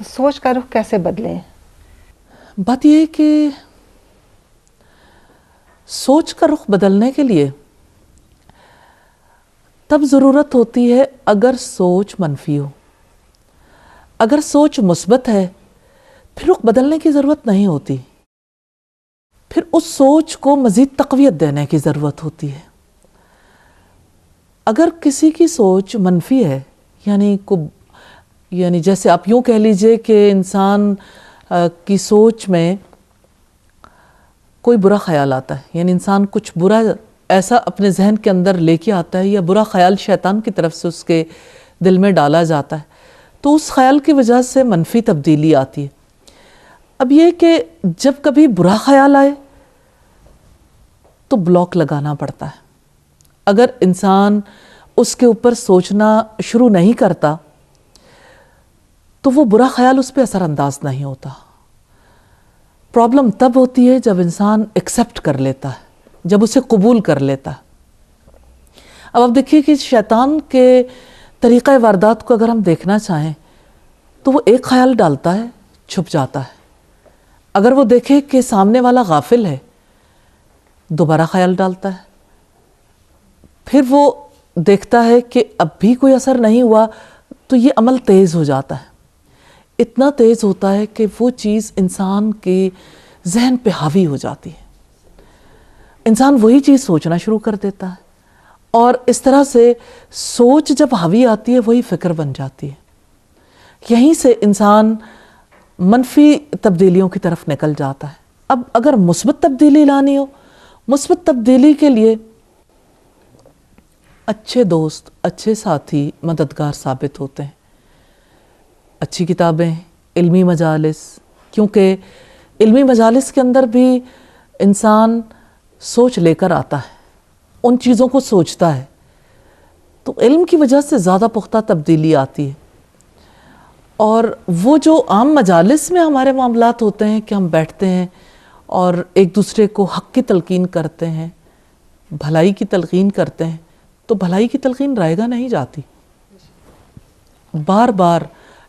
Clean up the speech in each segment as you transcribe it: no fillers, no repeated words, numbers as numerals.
سوچ کا رخ کیسے بدلیں؟ بات یہ ہے کہ سوچ کا رخ بدلنے کے لیے تب ضرورت ہوتی ہے اگر سوچ منفی ہو. اگر سوچ مثبت ہے پھر رخ بدلنے کی ضرورت نہیں ہوتی، پھر اس سوچ کو مزید تقویت دینے کی ضرورت ہوتی ہے. اگر کسی کی سوچ منفی ہے، یعنی جیسے آپ یوں کہہ لیجئے کہ انسان کی سوچ میں کوئی برا خیال آتا ہے، یعنی انسان کچھ برا ایسا اپنے ذہن کے اندر لے کے آتا ہے، یا برا خیال شیطان کی طرف سے اس کے دل میں ڈالا جاتا ہے، تو اس خیال کی وجہ سے منفی تبدیلی آتی ہے. اب یہ کہ جب کبھی برا خیال آئے تو بلاک لگانا پڑتا ہے. اگر انسان اس کے اوپر سوچنا شروع نہیں کرتا تو وہ برا خیال اس پہ اثر انداز نہیں ہوتا. پرابلم تب ہوتی ہے جب انسان ایکسیپٹ کر لیتا ہے، جب اسے قبول کر لیتا ہے. اب آپ دیکھیے کہ شیطان کے طریقہ واردات کو اگر ہم دیکھنا چاہیں تو وہ ایک خیال ڈالتا ہے، چھپ جاتا ہے. اگر وہ دیکھے کہ سامنے والا غافل ہے دوبارہ خیال ڈالتا ہے، پھر وہ دیکھتا ہے کہ اب بھی کوئی اثر نہیں ہوا تو یہ عمل تیز ہو جاتا ہے. اتنا تیز ہوتا ہے کہ وہ چیز انسان کے ذہن پہ حاوی ہو جاتی ہے. انسان وہی چیز سوچنا شروع کر دیتا ہے، اور اس طرح سے سوچ جب حاوی آتی ہے وہی فکر بن جاتی ہے. یہیں سے انسان منفی تبدیلیوں کی طرف نکل جاتا ہے. اب اگر مثبت تبدیلی لانی ہو، مثبت تبدیلی کے لیے اچھے دوست، اچھے ساتھی مددگار ثابت ہوتے ہیں. اچھی کتابیں، علمی مجالس، کیونکہ علمی مجالس کے اندر بھی انسان سوچ لے کر آتا ہے، ان چیزوں کو سوچتا ہے، تو علم کی وجہ سے زیادہ پختہ تبدیلی آتی ہے. اور وہ جو عام مجالس میں ہمارے معاملات ہوتے ہیں کہ ہم بیٹھتے ہیں اور ایک دوسرے کو حق کی تلقین کرتے ہیں، بھلائی کی تلقین کرتے ہیں، تو بھلائی کی تلقین رائے گاہ نہیں جاتی. بار بار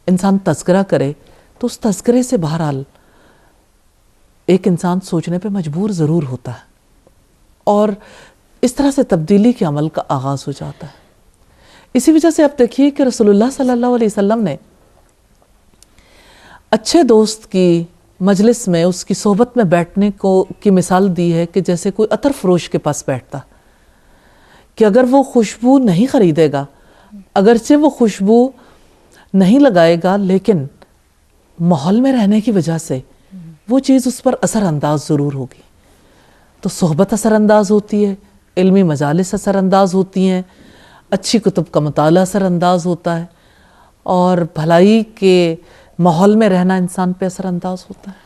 انسان تذکرہ کرے تو اس تذکرے سے بہرحال ایک انسان سوچنے پہ مجبور ضرور ہوتا ہے، اور اس طرح سے تبدیلی کے عمل کا آغاز ہو جاتا ہے. اسی وجہ سے آپ دیکھیے کہ رسول اللہ صلی اللہ علیہ وسلم نے اچھے دوست کی مجلس میں، اس کی صحبت میں بیٹھنے کی مثال دی ہے کہ جیسے کوئی عطر فروش کے پاس بیٹھتا، کہ اگر وہ خوشبو نہیں خریدے گا، اگرچہ وہ خوشبو نہیں لگائے گا، لیکن ماحول میں رہنے کی وجہ سے وہ چیز اس پر اثر انداز ضرور ہوگی. تو صحبت اثر انداز ہوتی ہے، علمی مجالس اثر انداز ہوتی ہیں، اچھی کتب کا مطالعہ اثر انداز ہوتا ہے، اور بھلائی کے ماحول میں رہنا انسان پہ اثر انداز ہوتا ہے.